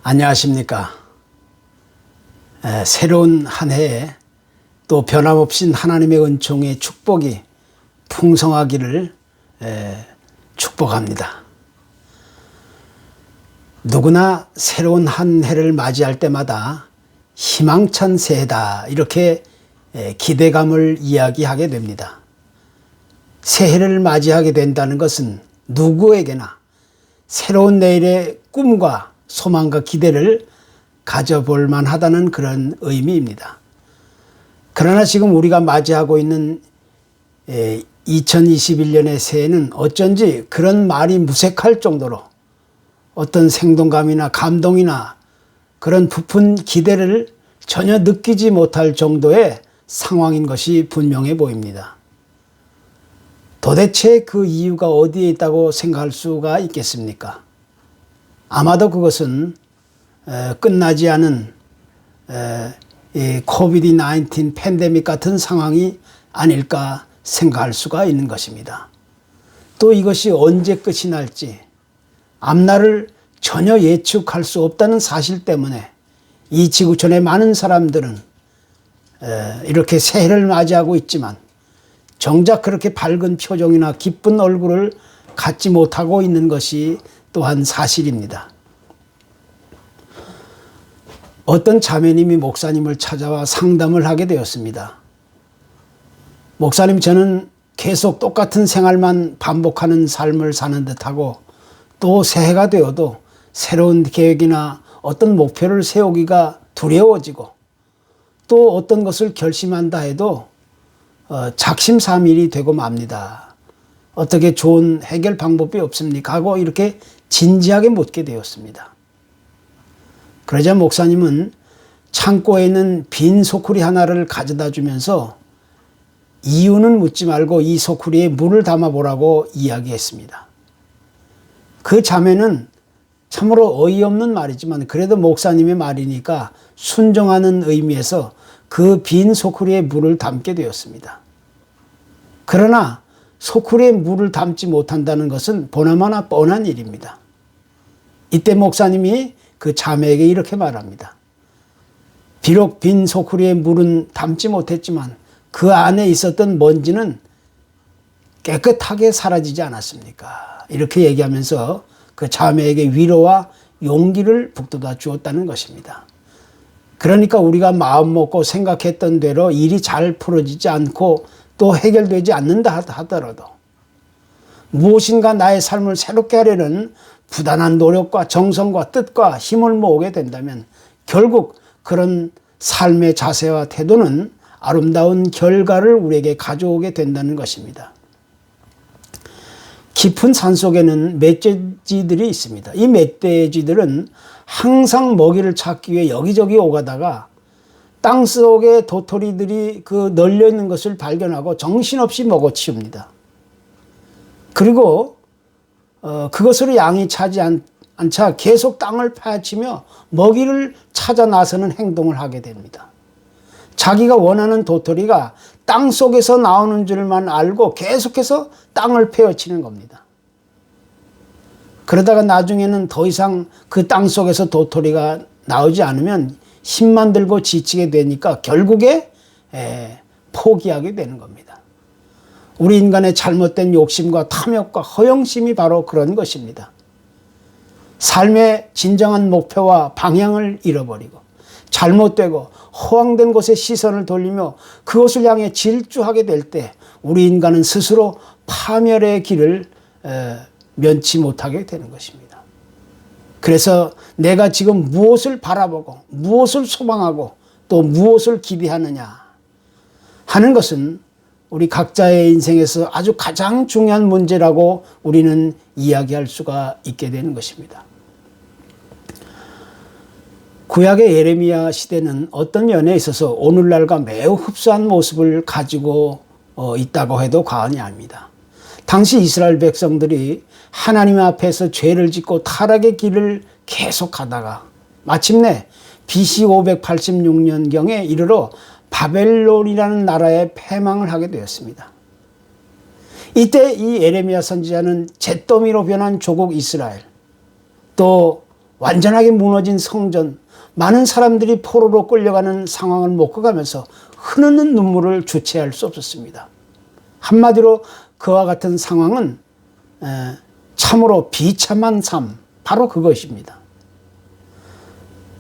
안녕하십니까. 새로운 한 해에 또 변함없인 하나님의 은총의 축복이 풍성하기를 축복합니다. 누구나 새로운 한 해를 맞이할 때마다 희망찬 새해다 이렇게 기대감을 이야기하게 됩니다. 새해를 맞이하게 된다는 것은 누구에게나 새로운 내일의 꿈과 소망과 기대를 가져볼 만하다는 그런 의미입니다. 그러나 지금 우리가 맞이하고 있는 2021년의 새해는 어쩐지 그런 말이 무색할 정도로 어떤 생동감이나 감동이나 그런 부푼 기대를 전혀 느끼지 못할 정도의 상황인 것이 분명해 보입니다. 도대체 그 이유가 어디에 있다고 생각할 수가 있겠습니까? 아마도 그것은 끝나지 않은 코비드-19 팬데믹 같은 상황이 아닐까 생각할 수가 있는 것입니다. 또 이것이 언제 끝이 날지 앞날을 전혀 예측할 수 없다는 사실 때문에 이 지구촌의 많은 사람들은 이렇게 새해를 맞이하고 있지만 정작 그렇게 밝은 표정이나 기쁜 얼굴을 갖지 못하고 있는 것이 또한 사실입니다. 어떤 자매님이 목사님을 찾아와 상담을 하게 되었습니다. 목사님, 저는 계속 똑같은 생활만 반복하는 삶을 사는 듯하고 또 새해가 되어도 새로운 계획이나 어떤 목표를 세우기가 두려워지고 또 어떤 것을 결심한다 해도 작심삼일이 되고 맙니다. 어떻게 좋은 해결 방법이 없습니까? 하고 이렇게 진지하게 묻게 되었습니다. 그러자 목사님은 창고에 있는 빈 소쿠리 하나를 가져다 주면서 이유는 묻지 말고 이 소쿠리에 물을 담아보라고 이야기했습니다. 그 자매는 참으로 어이없는 말이지만 그래도 목사님의 말이니까 순종하는 의미에서 그 빈 소쿠리에 물을 담게 되었습니다. 그러나 소쿠리에 물을 담지 못한다는 것은 보나마나 뻔한 일입니다. 이때 목사님이 그 자매에게 이렇게 말합니다. 비록 빈 소쿠리에 물은 담지 못했지만 그 안에 있었던 먼지는 깨끗하게 사라지지 않았습니까? 이렇게 얘기하면서 그 자매에게 위로와 용기를 북돋아 주었다는 것입니다. 그러니까 우리가 마음 먹고 생각했던 대로 일이 잘 풀어지지 않고 또 해결되지 않는다 하더라도 무엇인가 나의 삶을 새롭게 하려는 부단한 노력과 정성과 뜻과 힘을 모으게 된다면 결국 그런 삶의 자세와 태도는 아름다운 결과를 우리에게 가져오게 된다는 것입니다. 깊은 산속에는 멧돼지들이 있습니다. 이 멧돼지들은 항상 먹이를 찾기 위해 여기저기 오가다가 땅속에 도토리들이 그 널려있는 것을 발견하고 정신없이 먹어치웁니다. 그리고 그것으로 양이 차지 않자 계속 땅을 파헤치며 먹이를 찾아 나서는 행동을 하게 됩니다. 자기가 원하는 도토리가 땅 속에서 나오는 줄만 알고 계속해서 땅을 파헤치는 겁니다. 그러다가 나중에는 더 이상 그 땅 속에서 도토리가 나오지 않으면 힘만 들고 지치게 되니까 결국에 포기하게 되는 겁니다. 우리 인간의 잘못된 욕심과 탐욕과 허영심이 바로 그런 것입니다. 삶의 진정한 목표와 방향을 잃어버리고 잘못되고 허황된 곳에 시선을 돌리며 그것을 향해 질주하게 될 때 우리 인간은 스스로 파멸의 길을 면치 못하게 되는 것입니다. 그래서 내가 지금 무엇을 바라보고 무엇을 소망하고 또 무엇을 기대하느냐 하는 것은 우리 각자의 인생에서 아주 가장 중요한 문제라고 우리는 이야기할 수가 있게 되는 것입니다. 구약의 예레미야 시대는 어떤 면에 있어서 오늘날과 매우 흡사한 모습을 가지고 있다고 해도 과언이 아닙니다. 당시 이스라엘 백성들이 하나님 앞에서 죄를 짓고 타락의 길을 계속 가다가 마침내 BC 586년경에 이르러 바벨론이라는 나라에 패망을 하게 되었습니다. 이때 이 예레미야 선지자는 잿더미로 변한 조국 이스라엘 또 완전하게 무너진 성전, 많은 사람들이 포로로 끌려가는 상황을 먹어가면서 흐르는 눈물을 주체할 수 없었습니다. 한마디로 그와 같은 상황은 참으로 비참한 삶, 바로 그것입니다.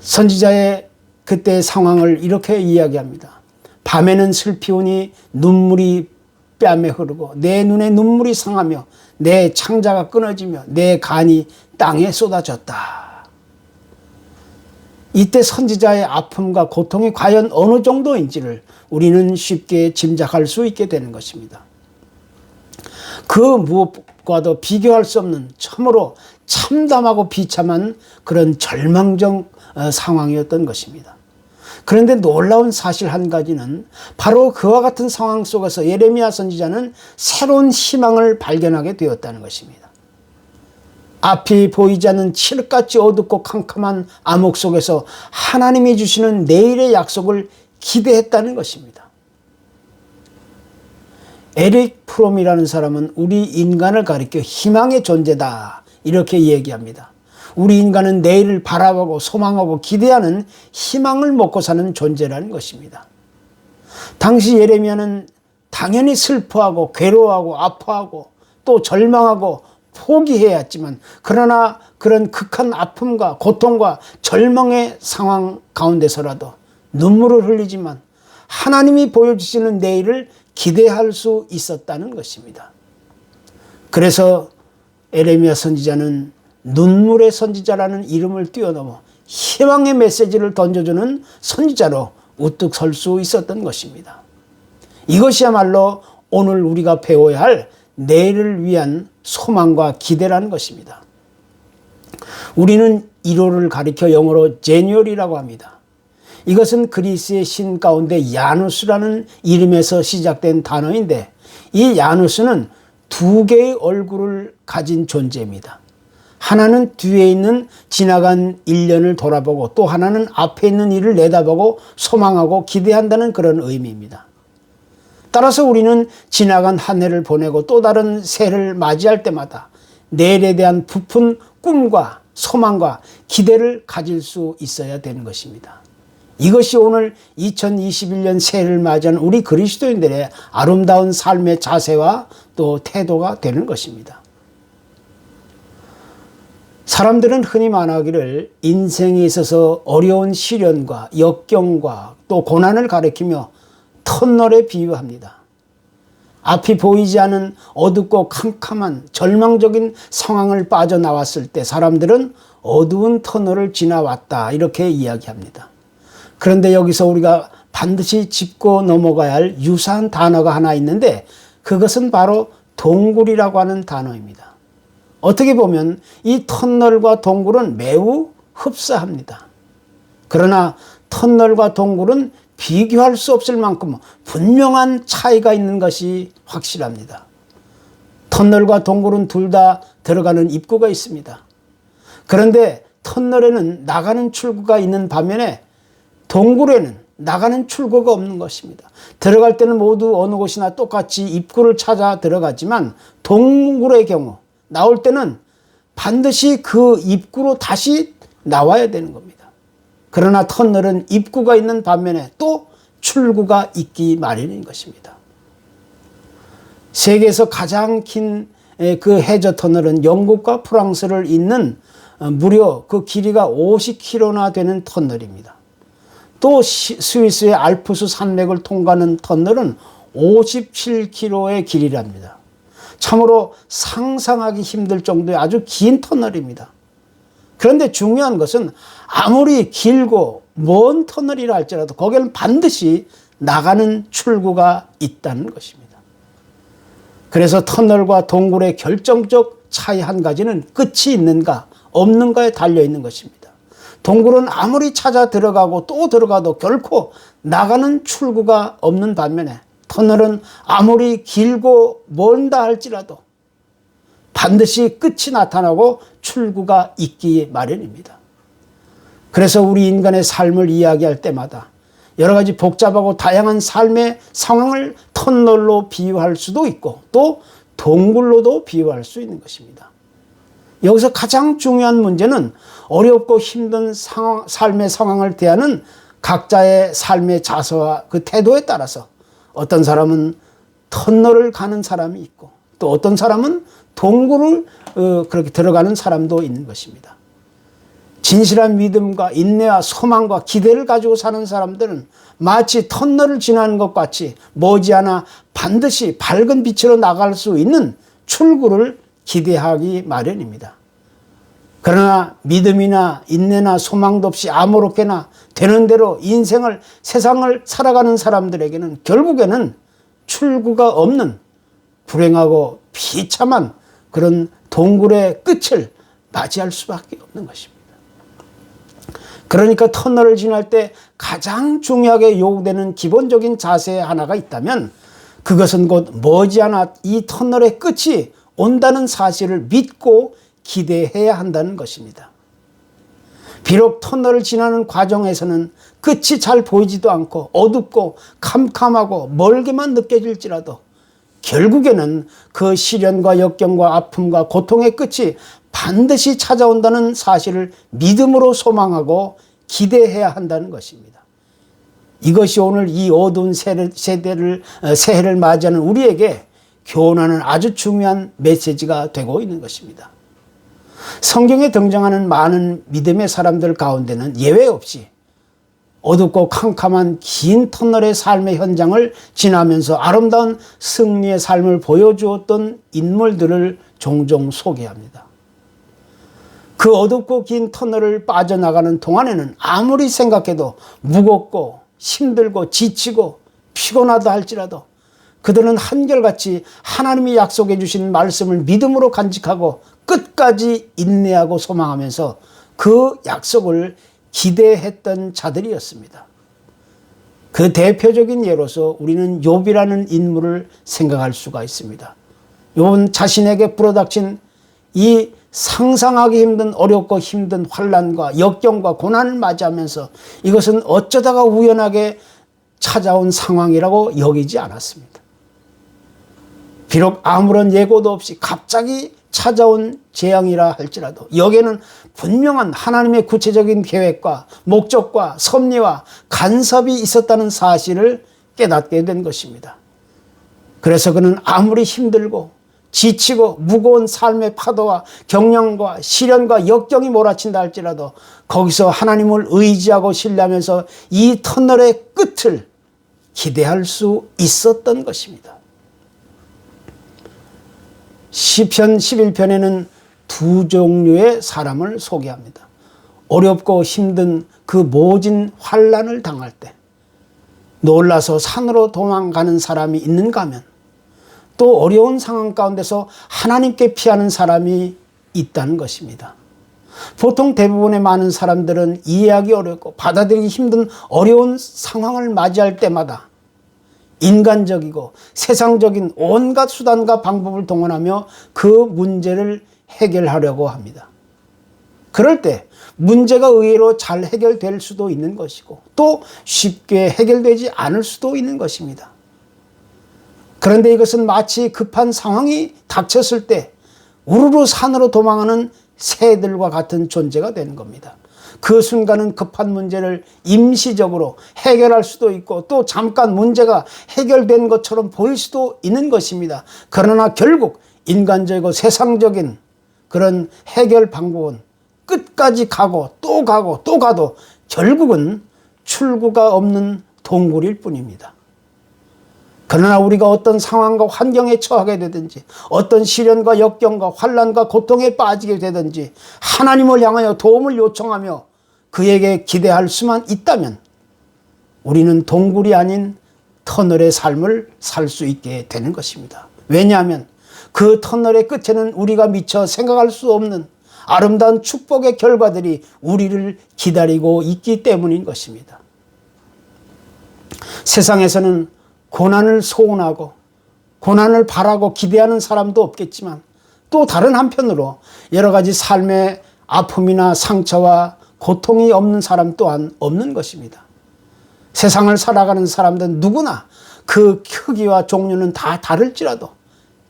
선지자의 그때의 상황을 이렇게 이야기합니다. 밤에는 슬피우니 눈물이 뺨에 흐르고 내 눈에 눈물이 상하며 내 창자가 끊어지며 내 간이 땅에 쏟아졌다. 이때 선지자의 아픔과 고통이 과연 어느 정도인지를 우리는 쉽게 짐작할 수 있게 되는 것입니다. 그 무엇과도 비교할 수 없는 참으로 참담하고 비참한 그런 절망적 상황이었던 것입니다. 그런데 놀라운 사실 한 가지는 바로 그와 같은 상황 속에서 예레미야 선지자는 새로운 희망을 발견하게 되었다는 것입니다. 앞이 보이지 않는 칠흑같이 어둡고 캄캄한 암흑 속에서 하나님이 주시는 내일의 약속을 기대했다는 것입니다. 에릭 프롬이라는 사람은 우리 인간을 가리켜 희망의 존재다 이렇게 얘기합니다. 우리 인간은 내일을 바라보고 소망하고 기대하는 희망을 먹고 사는 존재라는 것입니다. 당시 예레미야는 당연히 슬퍼하고 괴로워하고 아파하고 또 절망하고 포기해야 했지만 그러나 그런 극한 아픔과 고통과 절망의 상황 가운데서라도 눈물을 흘리지만 하나님이 보여주시는 내일을 기대할 수 있었다는 것입니다. 그래서 예레미야 선지자는 눈물의 선지자라는 이름을 뛰어넘어 희망의 메시지를 던져주는 선지자로 우뚝 설 수 있었던 것입니다. 이것이야말로 오늘 우리가 배워야 할 내일을 위한 소망과 기대라는 것입니다. 우리는 1월을 가리켜 영어로 제뉴얼이라고 합니다. 이것은 그리스의 신 가운데 야누스라는 이름에서 시작된 단어인데 이 야누스는 두 개의 얼굴을 가진 존재입니다. 하나는 뒤에 있는 지나간 1년을 돌아보고 또 하나는 앞에 있는 일을 내다보고 소망하고 기대한다는 그런 의미입니다. 따라서 우리는 지나간 한 해를 보내고 또 다른 새해를 맞이할 때마다 내일에 대한 부푼 꿈과 소망과 기대를 가질 수 있어야 되는 것입니다. 이것이 오늘 2021년 새해를 맞이하는 우리 그리스도인들의 아름다운 삶의 자세와 또 태도가 되는 것입니다. 사람들은 흔히 말하기를 인생에 있어서 어려운 시련과 역경과 또 고난을 가리키며 터널에 비유합니다. 앞이 보이지 않은 어둡고 캄캄한 절망적인 상황을 빠져나왔을 때 사람들은 어두운 터널을 지나왔다 이렇게 이야기합니다. 그런데 여기서 우리가 반드시 짚고 넘어가야 할 유사한 단어가 하나 있는데 그것은 바로 동굴이라고 하는 단어입니다. 어떻게 보면 이 터널과 동굴은 매우 흡사합니다. 그러나 터널과 동굴은 비교할 수 없을 만큼 분명한 차이가 있는 것이 확실합니다. 터널과 동굴은 둘 다 들어가는 입구가 있습니다. 그런데 터널에는 나가는 출구가 있는 반면에 동굴에는 나가는 출구가 없는 것입니다. 들어갈 때는 모두 어느 곳이나 똑같이 입구를 찾아 들어가지만 동굴의 경우 나올 때는 반드시 그 입구로 다시 나와야 되는 겁니다. 그러나 터널은 입구가 있는 반면에 또 출구가 있기 마련인 것입니다. 세계에서 가장 긴 그 해저 터널은 영국과 프랑스를 잇는 무려 그 길이가 50km나 되는 터널입니다. 또 스위스의 알프스 산맥을 통과하는 터널은 57km의 길이랍니다. 참으로 상상하기 힘들 정도의 아주 긴 터널입니다. 그런데 중요한 것은 아무리 길고 먼 터널이라 할지라도 거기에는 반드시 나가는 출구가 있다는 것입니다. 그래서 터널과 동굴의 결정적 차이 한 가지는 끝이 있는가 없는가에 달려 있는 것입니다. 동굴은 아무리 찾아 들어가고 또 들어가도 결코 나가는 출구가 없는 반면에 터널은 아무리 길고 멀다 할지라도 반드시 끝이 나타나고 출구가 있기 마련입니다. 그래서 우리 인간의 삶을 이야기할 때마다 여러 가지 복잡하고 다양한 삶의 상황을 터널로 비유할 수도 있고 또 동굴로도 비유할 수 있는 것입니다. 여기서 가장 중요한 문제는 어렵고 힘든 삶의 상황을 대하는 각자의 삶의 자세와 그 태도에 따라서 어떤 사람은 터널을 가는 사람이 있고 또 어떤 사람은 동굴을 그렇게 들어가는 사람도 있는 것입니다. 진실한 믿음과 인내와 소망과 기대를 가지고 사는 사람들은 마치 터널을 지나는 것 같이 머지않아 반드시 밝은 빛으로 나갈 수 있는 출구를 기대하기 마련입니다. 그러나 믿음이나 인내나 소망도 없이 아무렇게나 되는 대로 인생을 세상을 살아가는 사람들에게는 결국에는 출구가 없는 불행하고 비참한 그런 동굴의 끝을 맞이할 수밖에 없는 것입니다. 그러니까 터널을 지날 때 가장 중요하게 요구되는 기본적인 자세 하나가 있다면 그것은 곧 머지않아 이 터널의 끝이 온다는 사실을 믿고 기대해야 한다는 것입니다. 비록 터널을 지나는 과정에서는 끝이 잘 보이지도 않고 어둡고 캄캄하고 멀게만 느껴질지라도 결국에는 그 시련과 역경과 아픔과 고통의 끝이 반드시 찾아온다는 사실을 믿음으로 소망하고 기대해야 한다는 것입니다. 이것이 오늘 이 어두운 새해를 맞이하는 우리에게 교훈하는 아주 중요한 메시지가 되고 있는 것입니다. 성경에 등장하는 많은 믿음의 사람들 가운데는 예외 없이 어둡고 캄캄한 긴 터널의 삶의 현장을 지나면서 아름다운 승리의 삶을 보여주었던 인물들을 종종 소개합니다. 그 어둡고 긴 터널을 빠져나가는 동안에는 아무리 생각해도 무겁고 힘들고 지치고 피곤하다 할지라도 그들은 한결같이 하나님이 약속해 주신 말씀을 믿음으로 간직하고 끝까지 인내하고 소망하면서 그 약속을 기대했던 자들이었습니다. 그 대표적인 예로서 우리는 욥이라는 인물을 생각할 수가 있습니다. 욥은 자신에게 불어닥친 이 상상하기 힘든 어렵고 힘든 환난과 역경과 고난을 맞이하면서 이것은 어쩌다가 우연하게 찾아온 상황이라고 여기지 않았습니다. 비록 아무런 예고도 없이 갑자기 찾아온 재앙이라 할지라도 여기에는 분명한 하나님의 구체적인 계획과 목적과 섭리와 간섭이 있었다는 사실을 깨닫게 된 것입니다. 그래서 그는 아무리 힘들고 지치고 무거운 삶의 파도와 경련과 시련과 역경이 몰아친다 할지라도 거기서 하나님을 의지하고 신뢰하면서 이 터널의 끝을 기대할 수 있었던 것입니다. 시편 11편에는 두 종류의 사람을 소개합니다. 어렵고 힘든 그 모진 환난을 당할 때 놀라서 산으로 도망가는 사람이 있는가 하면 또 어려운 상황 가운데서 하나님께 피하는 사람이 있다는 것입니다. 보통 대부분의 많은 사람들은 이해하기 어렵고 받아들이기 힘든 어려운 상황을 맞이할 때마다 인간적이고 세상적인 온갖 수단과 방법을 동원하며 그 문제를 해결하려고 합니다. 그럴 때 문제가 의외로 잘 해결될 수도 있는 것이고 또 쉽게 해결되지 않을 수도 있는 것입니다. 그런데 이것은 마치 급한 상황이 닥쳤을 때 우르르 산으로 도망하는 새들과 같은 존재가 되는 겁니다. 그 순간은 급한 문제를 임시적으로 해결할 수도 있고 또 잠깐 문제가 해결된 것처럼 보일 수도 있는 것입니다. 그러나 결국 인간적이고 세상적인 그런 해결 방법은 끝까지 가고 또 가고 또 가도 결국은 출구가 없는 동굴일 뿐입니다. 그러나 우리가 어떤 상황과 환경에 처하게 되든지 어떤 시련과 역경과 환난과 고통에 빠지게 되든지 하나님을 향하여 도움을 요청하며 그에게 기대할 수만 있다면 우리는 동굴이 아닌 터널의 삶을 살 수 있게 되는 것입니다. 왜냐하면 그 터널의 끝에는 우리가 미처 생각할 수 없는 아름다운 축복의 결과들이 우리를 기다리고 있기 때문인 것입니다. 세상에서는 고난을 소원하고 고난을 바라고 기대하는 사람도 없겠지만 또 다른 한편으로 여러 가지 삶의 아픔이나 상처와 고통이 없는 사람 또한 없는 것입니다. 세상을 살아가는 사람들은 누구나 그 크기와 종류는 다 다를지라도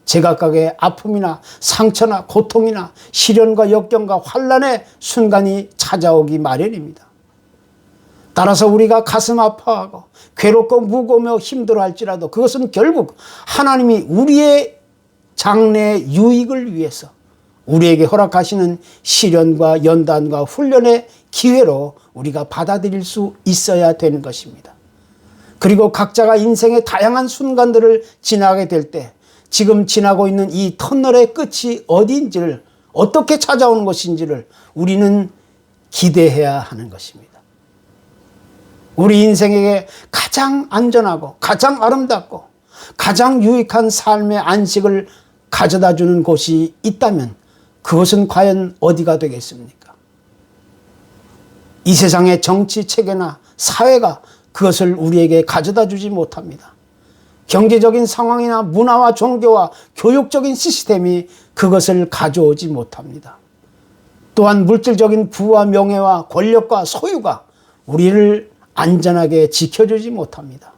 제각각의 아픔이나 상처나 고통이나 시련과 역경과 환난의 순간이 찾아오기 마련입니다. 따라서 우리가 가슴 아파하고 괴롭고 무거우며 힘들어할지라도 그것은 결국 하나님이 우리의 장래 유익을 위해서 우리에게 허락하시는 시련과 연단과 훈련의 기회로 우리가 받아들일 수 있어야 되는 것입니다. 그리고 각자가 인생의 다양한 순간들을 지나게 될 때 지금 지나고 있는 이 터널의 끝이 어디인지를, 어떻게 찾아오는 것인지를 우리는 기대해야 하는 것입니다. 우리 인생에게 가장 안전하고 가장 아름답고 가장 유익한 삶의 안식을 가져다 주는 곳이 있다면 그것은 과연 어디가 되겠습니까? 이 세상의 정치 체계나 사회가 그것을 우리에게 가져다 주지 못합니다. 경제적인 상황이나 문화와 종교와 교육적인 시스템이 그것을 가져오지 못합니다. 또한 물질적인 부와 명예와 권력과 소유가 우리를 안전하게 지켜주지 못합니다.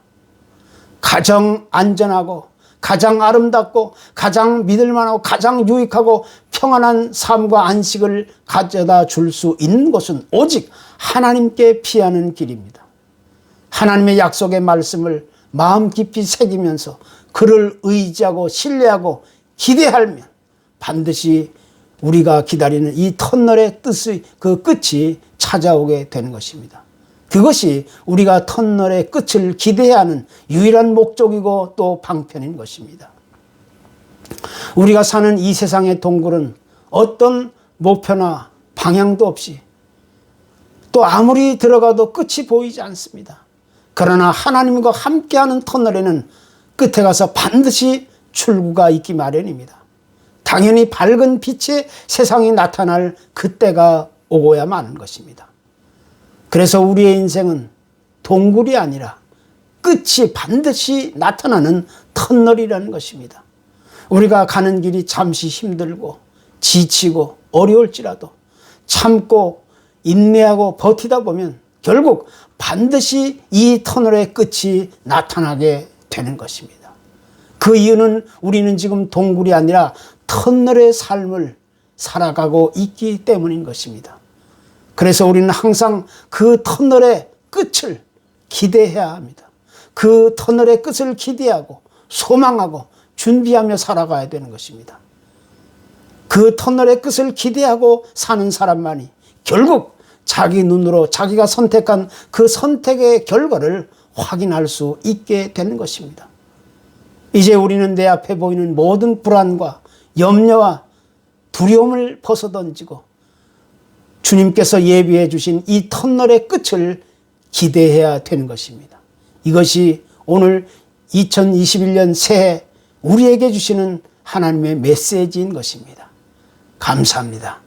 가장 안전하고 가장 아름답고 가장 믿을만하고 가장 유익하고 평안한 삶과 안식을 가져다 줄 수 있는 것은 오직 하나님께 피하는 길입니다. 하나님의 약속의 말씀을 마음 깊이 새기면서 그를 의지하고 신뢰하고 기대하면 반드시 우리가 기다리는 이 터널의 뜻의 그 끝이 찾아오게 되는 것입니다. 그것이 우리가 터널의 끝을 기대해야 하는 유일한 목적이고 또 방편인 것입니다. 우리가 사는 이 세상의 동굴은 어떤 목표나 방향도 없이 또 아무리 들어가도 끝이 보이지 않습니다. 그러나 하나님과 함께하는 터널에는 끝에 가서 반드시 출구가 있기 마련입니다. 당연히 밝은 빛의 세상이 나타날 그때가 오고야 마는 것입니다. 그래서 우리의 인생은 동굴이 아니라 끝이 반드시 나타나는 터널이라는 것입니다. 우리가 가는 길이 잠시 힘들고 지치고 어려울지라도 참고 인내하고 버티다 보면 결국 반드시 이 터널의 끝이 나타나게 되는 것입니다. 그 이유는 우리는 지금 동굴이 아니라 터널의 삶을 살아가고 있기 때문인 것입니다. 그래서 우리는 항상 그 터널의 끝을 기대해야 합니다. 그 터널의 끝을 기대하고 소망하고 준비하며 살아가야 되는 것입니다. 그 터널의 끝을 기대하고 사는 사람만이 결국 자기 눈으로 자기가 선택한 그 선택의 결과를 확인할 수 있게 되는 것입니다. 이제 우리는 내 앞에 보이는 모든 불안과 염려와 두려움을 벗어던지고 주님께서 예비해 주신 이 터널의 끝을 기대해야 되는 것입니다. 이것이 오늘 2021년 새해 우리에게 주시는 하나님의 메시지인 것입니다. 감사합니다.